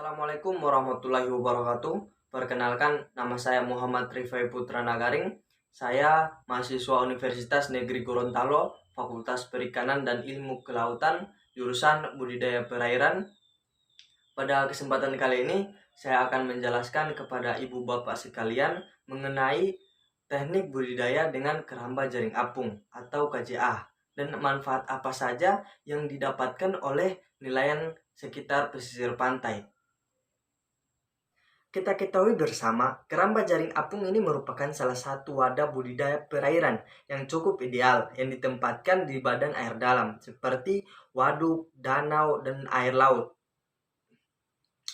Assalamualaikum warahmatullahi wabarakatuh. Perkenalkan, nama saya Muhammad Rifai Putra Nagaring. Saya mahasiswa Universitas Negeri Gorontalo, Fakultas Perikanan dan Ilmu Kelautan, jurusan Budidaya Perairan. Pada kesempatan kali ini, saya akan menjelaskan kepada ibu bapak sekalian mengenai teknik budidaya dengan keramba jaring apung atau KJA dan manfaat apa saja yang didapatkan oleh nelayan sekitar pesisir pantai. Kita ketahui bersama, keramba jaring apung ini merupakan salah satu wadah budidaya perairan yang cukup ideal yang ditempatkan di badan air dalam seperti waduk, danau, dan air laut.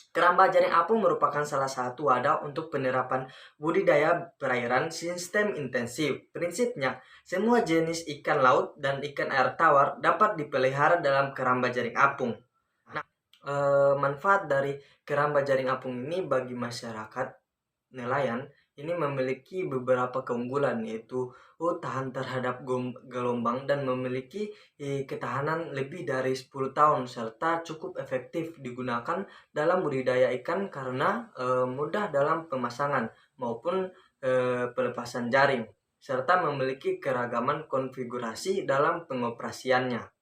Keramba jaring apung merupakan salah satu wadah untuk penerapan budidaya perairan sistem intensif. Prinsipnya, semua jenis ikan laut dan ikan air tawar dapat dipelihara dalam keramba jaring apung. Manfaat dari keramba jaring apung ini bagi masyarakat nelayan ini memiliki beberapa keunggulan, yaitu tahan terhadap gelombang dan memiliki ketahanan lebih dari 10 tahun serta cukup efektif digunakan dalam budidaya ikan karena mudah dalam pemasangan maupun pelepasan jaring serta memiliki keragaman konfigurasi dalam pengoperasiannya.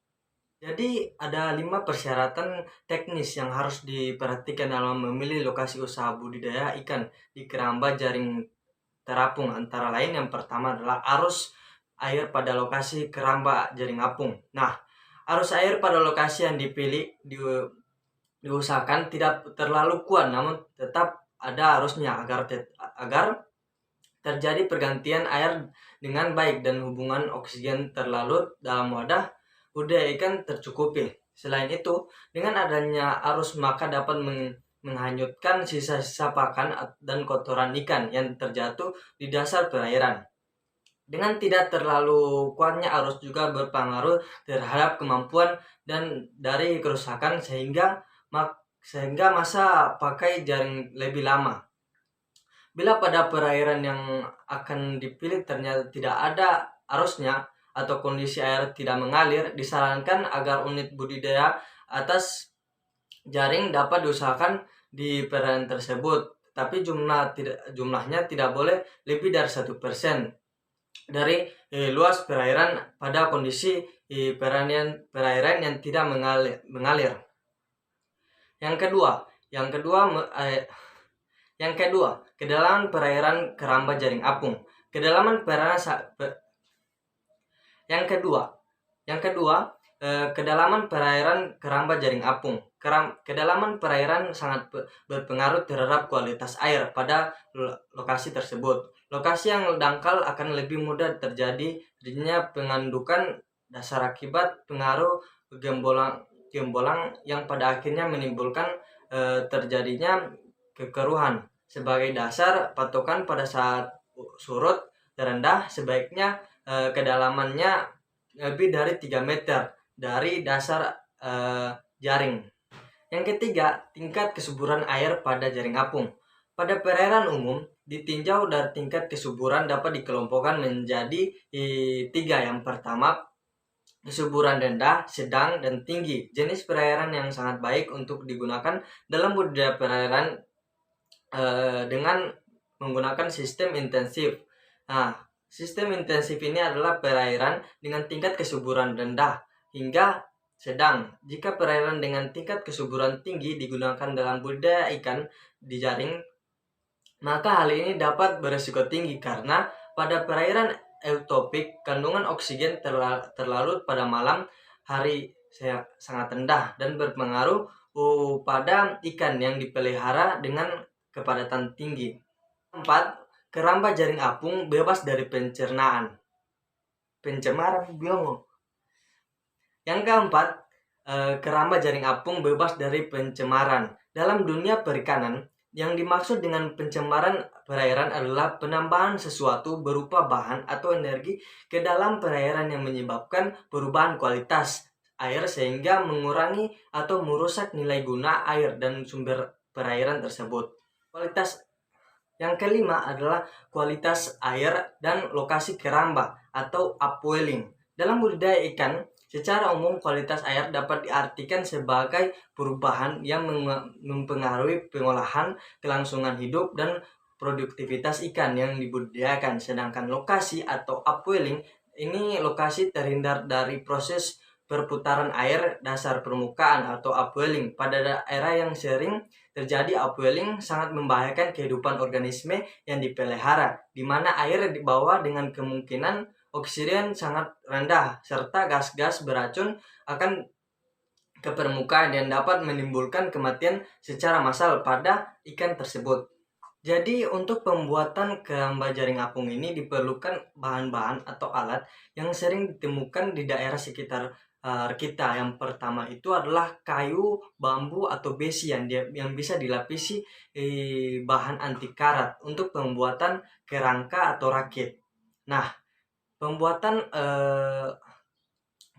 Jadi ada 5 persyaratan teknis yang harus diperhatikan dalam memilih lokasi usaha budidaya ikan di keramba jaring terapung. Antara lain yang pertama adalah arus air pada lokasi keramba jaring apung. Nah, arus air pada lokasi yang dipilih diusahakan tidak terlalu kuat, namun tetap ada arusnya agar terjadi pergantian air dengan baik dan hubungan oksigen terlarut dalam wadah budidaya ikan tercukupi. Selain itu, dengan adanya arus maka dapat menghanyutkan sisa-sisa pakan dan kotoran ikan yang terjatuh di dasar perairan. Dengan tidak terlalu kuatnya arus juga berpengaruh terhadap kemampuan dan dari kerusakan sehingga masa pakai jaring lebih lama. Bila pada perairan yang akan dipilih ternyata tidak ada arusnya atau kondisi air tidak mengalir, disarankan agar unit budidaya atas jaring dapat diusahakan di perairan tersebut, tapi jumlahnya tidak boleh lebih dari 1% dari luas perairan pada kondisi perairan yang tidak mengalir. Yang kedua, kedalaman perairan keramba jaring apung. Kedalaman perairan keramba jaring apung. Kedalaman perairan sangat berpengaruh terhadap kualitas air pada lokasi tersebut. Lokasi yang dangkal akan lebih mudah terjadinya pengandukan dasar akibat pengaruh gembolang yang pada akhirnya menimbulkan terjadinya kekeruhan. Sebagai dasar patokan pada saat surut terendah, sebaiknya kedalamannya lebih dari 3 meter dari dasar jaring. Yang ketiga, tingkat kesuburan air pada jaring apung. Pada perairan umum, ditinjau dari tingkat kesuburan dapat dikelompokkan menjadi 3. Yang pertama, kesuburan rendah, sedang, dan tinggi. Jenis perairan yang sangat baik untuk digunakan dalam budidaya perairan dengan menggunakan sistem intensif. Nah, sistem intensif ini adalah perairan dengan tingkat kesuburan rendah hingga sedang. Jika perairan dengan tingkat kesuburan tinggi digunakan dalam budidaya ikan di jaring, maka hal ini dapat berisiko tinggi karena pada perairan eutropik kandungan oksigen terlarut pada malam hari sangat rendah dan berpengaruh pada ikan yang dipelihara dengan kepadatan tinggi. 4. Keramba jaring apung bebas dari pencemaran. Yang keempat, keramba jaring apung bebas dari pencemaran. Dalam dunia perikanan, yang dimaksud dengan pencemaran perairan adalah penambahan sesuatu berupa bahan atau energi ke dalam perairan yang menyebabkan perubahan kualitas air sehingga mengurangi atau merusak nilai guna air dan sumber perairan tersebut. Yang kelima adalah kualitas air dan lokasi keramba atau upwelling. Dalam budidaya ikan, Secara umum, kualitas air dapat diartikan sebagai perubahan yang mempengaruhi pengolahan, kelangsungan hidup, dan produktivitas ikan yang dibudidayakan. Sedangkan lokasi atau upwelling ini lokasi terhindar dari proses perputaran air dasar permukaan atau upwelling. Pada daerah yang sering terjadi upwelling sangat membahayakan kehidupan organisme yang dipelihara, di mana air dibawa dengan kemungkinan oksigen sangat rendah, serta gas-gas beracun akan ke permukaan yang dapat menimbulkan kematian secara massal pada ikan tersebut. Jadi untuk pembuatan keramba jaring apung ini diperlukan bahan-bahan atau alat yang sering ditemukan di daerah sekitar kita. Yang pertama itu adalah kayu, bambu, atau besi yang bisa dilapisi bahan anti karat untuk pembuatan kerangka atau rakit. Nah, pembuatan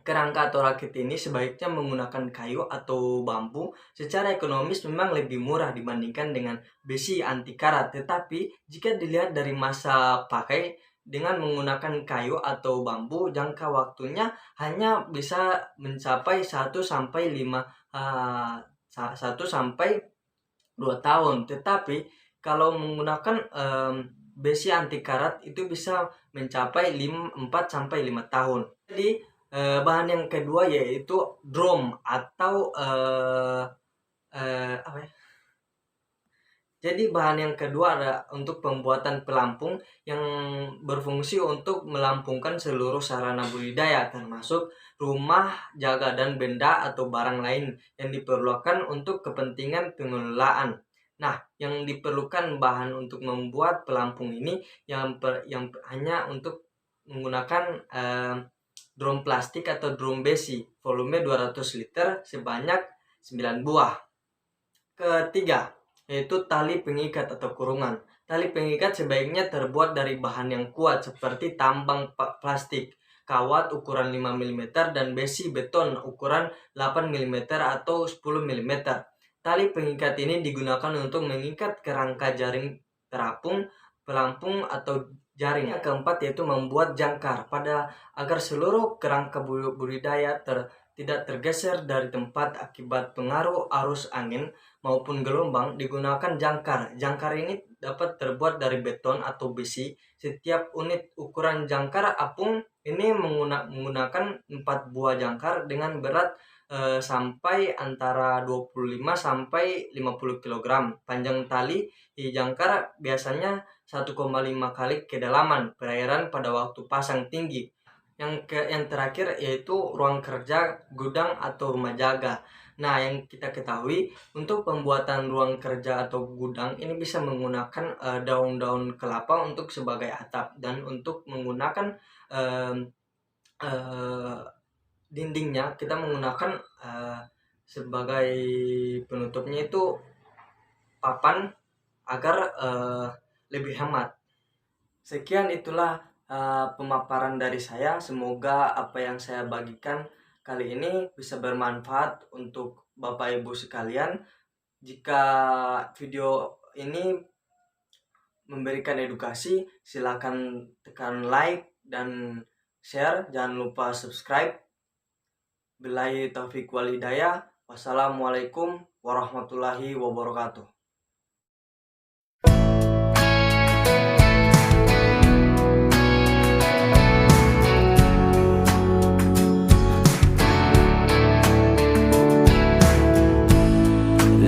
kerangka atau rakit ini sebaiknya menggunakan kayu atau bambu. Secara ekonomis memang lebih murah dibandingkan dengan besi anti karat. Tetapi jika dilihat dari masa pakai, dengan menggunakan kayu atau bambu, jangka waktunya hanya bisa mencapai 1 sampai 2 tahun. Tetapi kalau menggunakan besi anti karat itu bisa mencapai 4 sampai 5 tahun. Jadi bahan yang kedua yaitu drum atau apa ya? Jadi bahan yang kedua adalah untuk pembuatan pelampung yang berfungsi untuk melampungkan seluruh sarana budidaya, termasuk rumah, jaga, dan benda atau barang lain yang diperlukan untuk kepentingan pengelolaan. Nah, yang diperlukan bahan untuk membuat pelampung ini yang hanya untuk menggunakan drum plastik atau drum besi volume 200 liter sebanyak 9 buah. Ketiga, yaitu tali pengikat atau kurungan. Tali pengikat sebaiknya terbuat dari bahan yang kuat seperti tambang plastik, kawat ukuran 5 mm, dan besi beton ukuran 8 mm atau 10 mm. Tali pengikat ini digunakan untuk mengikat kerangka jaring terapung, pelampung, atau jaring. Yang keempat yaitu membuat jangkar agar seluruh kerangka budidaya tidak tergeser dari tempat akibat pengaruh arus angin maupun gelombang. Digunakan jangkar. Jangkar ini dapat terbuat dari beton atau besi. Setiap unit ukuran jangkar apung ini menggunakan 4 buah jangkar dengan berat sampai antara 25 sampai 50 kg. Panjang tali jangkar biasanya 1,5 kali kedalaman perairan pada waktu pasang tinggi. Yang terakhir yaitu ruang kerja, gudang, atau rumah jaga. Nah, yang kita ketahui untuk pembuatan ruang kerja atau gudang ini bisa menggunakan daun-daun kelapa untuk sebagai atap, dan untuk menggunakan dindingnya kita menggunakan sebagai penutupnya itu papan agar lebih hemat. Sekian itulah pemaparan dari saya. Semoga apa yang saya bagikan kali ini bisa bermanfaat untuk Bapak Ibu sekalian. Jika video ini memberikan edukasi, silakan tekan like dan share. Jangan lupa subscribe. Billahi taufiq wal hidayah. Wassalamualaikum warahmatullahi wabarakatuh.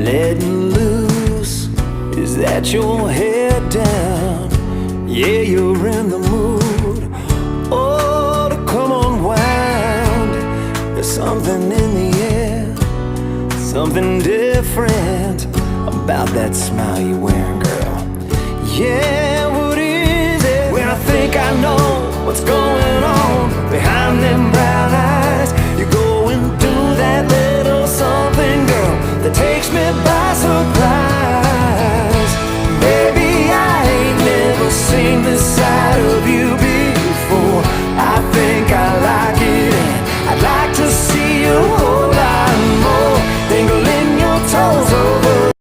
Letting loose, is that your head down? Yeah, you're in the mood. Oh, to come unwound. There's something in the air, something different about that smile you're wearing, girl. Yeah, what is it? When I think I know what's going on,